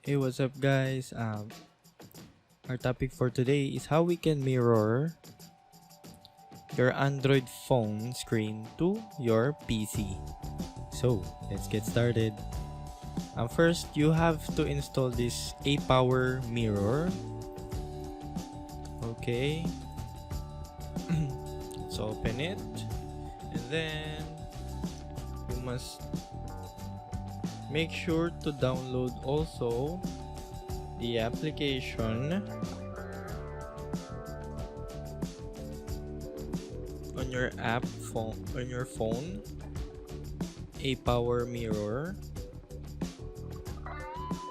Hey, what's up, guys? Our topic for today is how we can mirror your Android phone screen to your PC. So, let's get started. First, you have to install this A-Power mirror. Okay. Let's open it. And then, you must make sure to download also the application on your phone, A-Power mirror.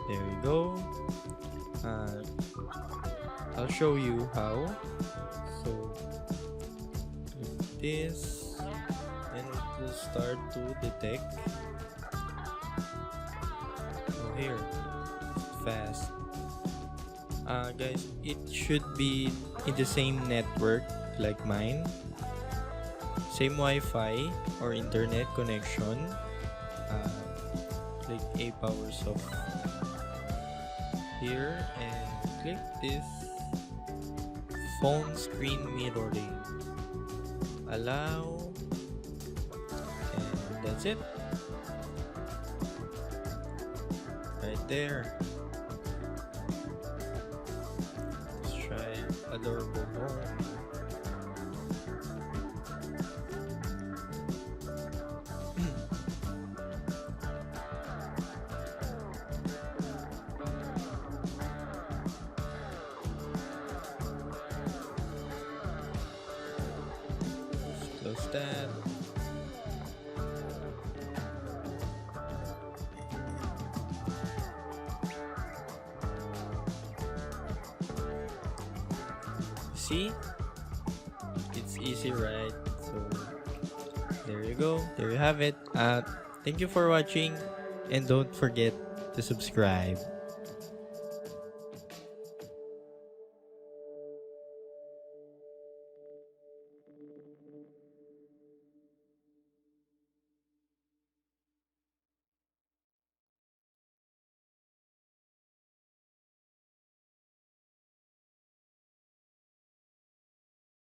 There you go. I'll show you how. So click this and it will start to detect. Oh, here, fast. Guys, it should be in the same network like mine, same Wi-Fi or internet connection. Click A-Power Soft here and click this phone screen mirroring. Allow, and that's it. Right there. Let's try adorable home. Close that. See? It's easy, right? So there you go. There you have it. Thank you for watching and don't forget to subscribe.